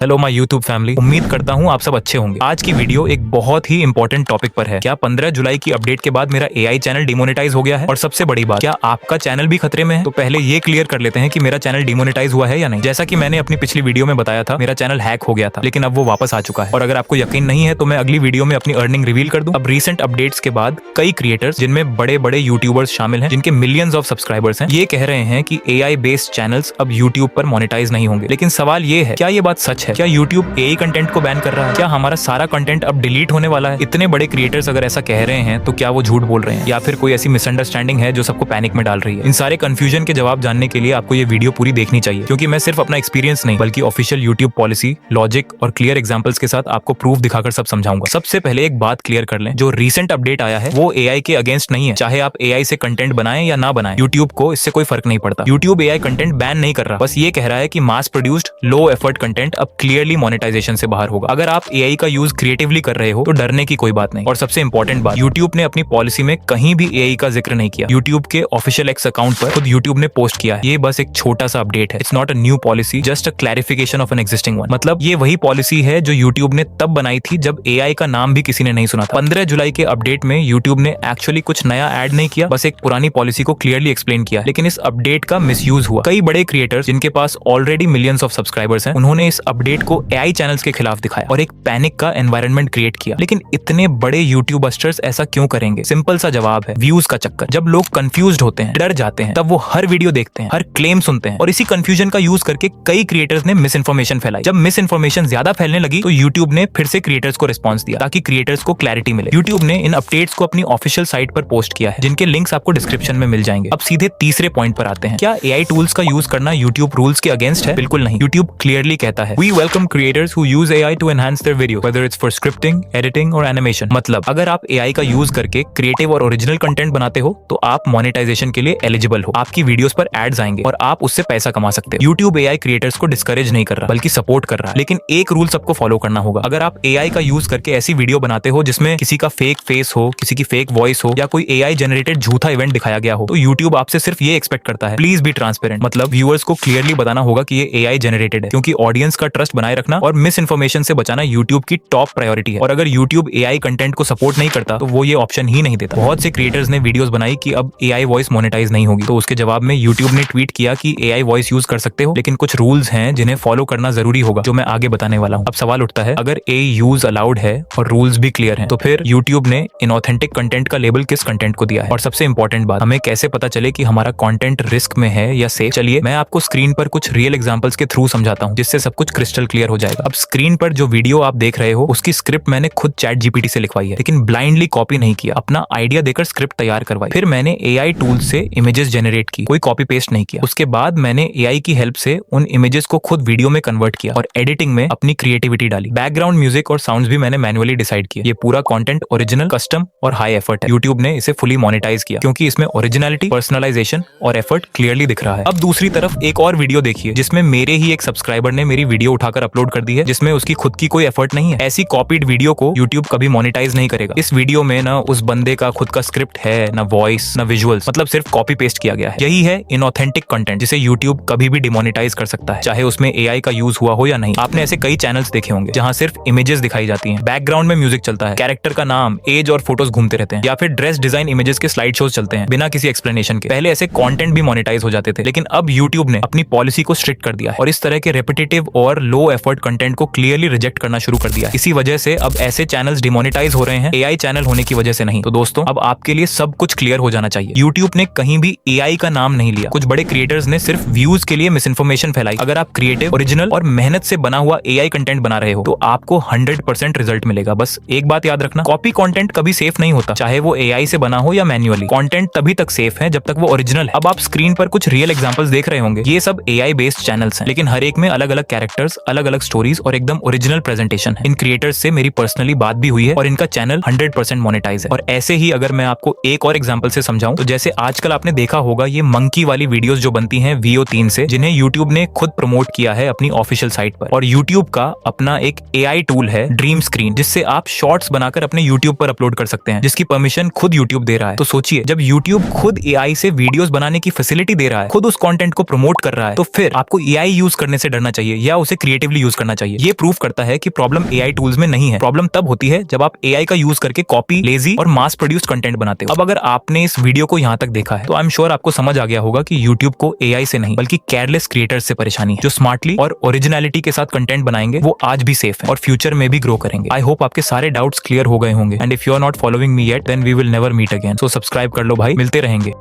Hello my YouTube family, उम्मीद करता हूँ आप सब अच्छे होंगे। आज की वीडियो एक बहुत ही इंपॉर्टेंट टॉपिक पर है। क्या 15 जुलाई की अपडेट के बाद मेरा एआई चैनल डिमोनेटाइज हो गया है? और सबसे बड़ी बात, क्या आपका चैनल भी खतरे में है? तो पहले ये क्लियर कर लेते हैं कि मेरा चैनल डिमोनेटाइज हुआ है या नहीं। जैसा कि मैंने अपनी पिछली वीडियो में बताया था, मेरा चैनल हैक हो गया था, लेकिन अब वो वापस आ चुका है। और अगर आपको यकीन नहीं है तो मैं अगली वीडियो में अपनी अर्निंग रिवील कर दूं। अब रीसेंट अपडेट्स के बाद कई क्रिएटर्स, जिनमें बड़े बड़े यूट्यूबर्स शामिल हैं, जिनके मिलियंस ऑफ सब्सक्राइबर्स हैं, ये कह रहे हैं कि एआई बेस्ड चैनल्स अब यूट्यूब पर मोनेटाइज नहीं होंगे। लेकिन सवाल ये है, क्या ये बात सच है? क्या यूट्यूब एआई कंटेंट को बैन कर रहा है? क्या हमारा सारा कंटेंट अब डिलीट होने वाला है? इतने बड़े क्रिएटर्स अगर ऐसा कह रहे हैं तो क्या वो झूठ बोल रहे हैं, या फिर कोई ऐसी मिसअंडरस्टैंडिंग है जो सबको पैनिक में डाल रही है? इन सारे कंफ्यूजन के जवाब जानने के लिए आपको ये वीडियो पूरी देखनी चाहिए, क्योंकि मैं सिर्फ अपना एक्सपीरियंस नहीं बल्कि ऑफिशियल यूट्यूब पॉलिसी, लॉजिक और क्लियर एग्जांपल्स के साथ आपको प्रूफ दिखाकर सब समझाऊंगा। सबसे पहले एक बात क्लियर कर लें, जो रीसेंट अपडेट आया है वो एआई के अगेंस्ट नहीं है। चाहे आप एआई से कंटेंट बनाएं या ना बनाएं, यूट्यूब को इससे कोई फर्क नहीं पड़ता। यूट्यूब एआई कंटेंट बैन नहीं कर रहा, बस ये कह रहा है कि mass produced low effort content अब क्लियरली मोनेटाइजेशन से बाहर होगा। अगर आप एआई का यूज क्रिएटिवली कर रहे हो तो डरने की कोई बात नहीं। और सबसे इंपॉर्टेंट बात, यूट्यूब ने अपनी पॉलिसी में कहीं भी एआई का जिक्र नहीं किया। यूट्यूब के ऑफिशियल एक्स अकाउंट पर खुद यूट्यूब ने पोस्ट किया है। ये बस एक छोटा सा अपडेट है। It's not a new policy, just a clarification of an existing one. मतलब ये वही पॉलिसी है जो यूट्यूब ने तब बनाई थी जब एआई का नाम भी किसी ने नहीं सुना था। 15 जुलाई के अपडेट में यूट्यूब ने एक्चुअली कुछ नया ऐड नहीं किया, बस एक पुरानी पॉलिसी को क्लियरली एक्सप्लेन किया। लेकिन इस अपडेट का मिसयूज हुआ। कई बड़े क्रिएटर्स जिनके पास ऑलरेडी मिलियंस ऑफ सब्सक्राइबर्स हैं, उन्होंने इस अपडेट को एआई चैनल्स के खिलाफ दिखाया और एक पैनिक का एनवायरनमेंट क्रिएट किया। लेकिन इतने बड़े यूट्यूबर्स ऐसा क्यों करेंगे? सिंपल सा जवाब है, व्यूज का चक्कर। जब लोग कंफ्यूज्ड होते हैं, डर जाते हैं, तब वो हर वीडियो देखते हैं, हर क्लेम सुनते हैं, और इसी कंफ्यूजन का यूज करके कई क्रिएटर्स ने मिस इन्फॉर्मेशन फैलाई। जब मिस इन्फॉर्मेशन ज्यादा फैलने लगी तो यूट्यूब ने फिर से क्रिएटर्स को रिस्पॉन्स दिया ताकि क्रिएटर्स को क्लैरिटी मिले। यूट्यूब ने इन अपडेट्स को अपनी ऑफिशियल साइट पर पोस्ट किया है, जिनके लिंक्स आपको डिस्क्रिप्शन में मिल जाएंगे। अब सीधे तीसरे पॉइंट पर आते हैं। क्या एआई टूल्स का यूज करना यूट्यूब रूल्स के अगेंस्ट है? बिल्कुल नहीं। यूट्यूब क्लियरली कहता है, we welcome creators who use AI to enhance their video, whether it's for scripting, editing और एनिमेशन। मतलब अगर आप एआई का यूज करके क्रिएटिव और ओरिजिनल कंटेंट बनाते हो तो आप मोनेटाइजेशन के लिए एलिजिबल हो। आपकी वीडियोस पर एड्स आएंगे और आप उससे पैसा कमा सकते हो। यूट्यूब एआई क्रिएटर्स को डिस्करेज नहीं कर रहा बल्कि सपोर्ट कर रहा है। लेकिन एक रूल सबको फॉलो करना होगा। अगर आप एआई का यूज करके ऐसी वीडियो बनाते हो जिसमें किसी का फेक फेस हो, किसी की फेक वॉइस हो, या कोई एआई जनरेटेड झूठा इवेंट दिखाया गया हो, तो यूट्यूब आपसे सिर्फ ये एक्सपेक्ट करता है, प्लीज बी ट्रांसपेरेंट। मतलब व्यूअर्स को क्लियरली बताना होगा कि ये एआई जनरेटेड है, क्योंकि ऑडियंस का ट्रस्ट बनाए रखना और मिस इन्फॉर्मेशन से बचाना यूट्यूब की टॉप प्रायोरिटी है। और अगर यूट्यूब एआई कंटेंट को सपोर्ट नहीं करता तो वो ये ऑप्शन ही नहीं देता। बहुत से क्रिएटर्स ने वीडियोस बनाई कि अब एआई वॉइस मोनेटाइज नहीं होगी, तो उसके जवाब में यूट्यूब ने ट्वीट किया कि एआई वॉइस यूज कर सकते हो, लेकिन कुछ रूल्स हैं जिन्हें फॉलो करना जरूरी होगा, जो मैं आगे बताने वाला हूं। अब सवाल उठता है, अगर एआई यूज अलाउड है और रूल्स भी क्लियर हैं, तो फिर यूट्यूब ने इनऑथेंटिक कंटेंट का लेबल किस कंटेंट को दिया है? और सबसे इंपॉर्टेंट बात, हमें कैसे पता चले कि हमारा कंटेंट रिस्क में है या सेफ? चलिए मैं आपको स्क्रीन पर कुछ रियल एग्जांपल्स के थ्रू समझाता हूं, जिससे सब कुछ क्रिस्टल क्लियर हो जाएगा। अब स्क्रीन पर जो वीडियो आप देख रहे हो उसकी स्क्रिप्ट मैंने खुद चैट जीपीटी से लिखवाई है, लेकिन ब्लाइंडली कॉपी नहीं किया। अपना आइडिया देकर स्क्रिप्ट तैयार करवाई। फिर मैंने एआई टूल से इमेजेस जनरेट की, कोई कॉपी पेस्ट नहीं किया। उसके बाद मैंने एआई की हेल्प से उन इमेजेस को खुद वीडियो में कन्वर्ट किया और एडिटिंग में अपनी क्रिएटिविटी डाली। बैकग्राउंड म्यूजिक और साउंड्स भी मैंने मैन्युअली डिसाइड किया। ये पूरा कंटेंट ओरिजिनल, कस्टम और हाई एफर्ट है। यूट्यूब ने इसे फुली मोनेटाइज किया क्योंकि इसमें ओरिजिनलिटी, पर्सनलाइजेशन और एफर्ट क्लियरली दिख रहा है। अब दूसरी तरफ एक और वीडियो देखिए जिसमें मेरे ही एक सब्सक्राइबर ने मेरी वीडियो उठाकर अपलोड कर दी है, जिसमें उसकी खुद की कोई एफर्ट नहीं है। ऐसी कॉपीड वीडियो को यूट्यूब कभी मोनेटाइज नहीं करेगा। इस वीडियो में ना उस बंदे का खुद का स्क्रिप्ट है, ना वॉइस, ना विजुअल्स, मतलब सिर्फ कॉपी पेस्ट किया गया है। यही है इनऑथेंटिक कंटेंट, जिसे यूट्यूब कभी भी डिमोनेटाइज कर सकता है, चाहे उसमें एआई का यूज हुआ हो या नहीं। आपने ऐसे कई चैनल्स देखे होंगे जहां सिर्फ इमेजेस दिखाई जाती हैं, बैकग्राउंड में म्यूजिक चलता है, कैरेक्टर का नाम, एज और फोटोज घूमते रहते हैं, या फिर ड्रेस डिजाइन इमेजेस के स्लाइड शोज चलते हैं बिना किसी एक्सप्लेनेशन के। पहले ऐसे कंटेंट भी मोनेटाइज हो जाते थे, लेकिन अब यूट्यूब ने अपनी पॉलिसी को स्ट्रिक्ट कर दिया है और इस तरह के रेपिटेटिव और लो एफर्ट कंटेंट को क्लियरली रिजेक्ट करना शुरू कर दिया है। इसी वजह से अब ऐसे चैनल्स डिमोनेटाइज हो रहे हैं, एआई चैनल होने की वजह से नहीं। तो दोस्तों, अब आपके लिए सब कुछ क्लियर हो जाना चाहिए। यूट्यूब ने कहीं भी एआई का नाम नहीं लिया। कुछ बड़े क्रिएटर्स ने सिर्फ व्यूज के लिए मिस इन्फॉर्मेशन फैलाई। अगर आप क्रिएटिव, ओरिजिनल और मेहनत से बना हुआ एआई कंटेंट बना रहे हो तो आपको 100% रिजल्ट मिलेगा। बस एक बात याद रखना, कॉपी कंटेंट कभी सेफ नहीं होता, चाहे वो एआई से बना हो या मैन्युअली। कंटेंट तभी तक सेफ है जब तक वो ओरिजिनल है। अब आप स्क्रीन पर कुछ रियल एग्जांपल्स देख रहे होंगे। ये सब एआई बेस्ड चैनल्स हैं, लेकिन हर एक में अलग अलग कैरेक्टर्स, अलग अलग स्टोरीज और एकदम ओरिजिनल प्रेजेंटेशन है। इन क्रिएटर्स से मेरी पर्सनली बात भी हुई है और इनका चैनल 100% मोनेटाइज है। और ऐसे ही अगर मैं आपको एक और एग्जांपल से समझाऊं, तो जैसे आजकल आपने देखा होगा ये मंकी वाली वीडियोस जो बनती हैं VO3 से, जिन्हें यूट्यूब ने खुद प्रमोट किया है अपनी ऑफिशियल साइट पर। और यूट्यूब का अपना एक एआई टूल है ड्रीम स्क्रीन, जिससे आप शॉर्ट्स बनाकर अपने यूट्यूब पर अपलोड कर सकते हैं, जिसकी परमिशन खुद यूट्यूब दे रहा है। तो सोचिए, जब यूट्यूब खुद एआई से वीडियोस बनाने की फैसिलिटी दे रहा है, खुद उस कंटेंट को प्रमोट कर रहा है, तो फिर आपको एआई यूज करने से डरना चाहिए या उसे क्रिएटिवली यूज करना चाहिए। ये प्रूव करता है कि प्रॉब्लम एआई टूल्स में नहीं है, प्रॉब्लम तब होती है जब आप एआई का यूज करके कॉपी, लेजी और मास प्रोड्यूस कंटेंट बनाते हो। अब अगर आपने इस वीडियो को यहाँ तक देखा है तो आई एम श्योर आपको समझ आ गया होगा कि यूट्यूब को एआई से नहीं बल्कि केयरलेस क्रिएटर्स से परेशानी है। जो स्मार्टली और ओरिजिनलिटी के साथ कंटेंट बनाएंगे वो आज भी सेफ है और फ्यूचर में भी ग्रो करेंगे। आई होप आपके सारे डाउट्स क्लियर हो गए होंगे and if you are not following me yet then we will never meet again. So subscribe कर लो भाई, मिलते रहेंगे।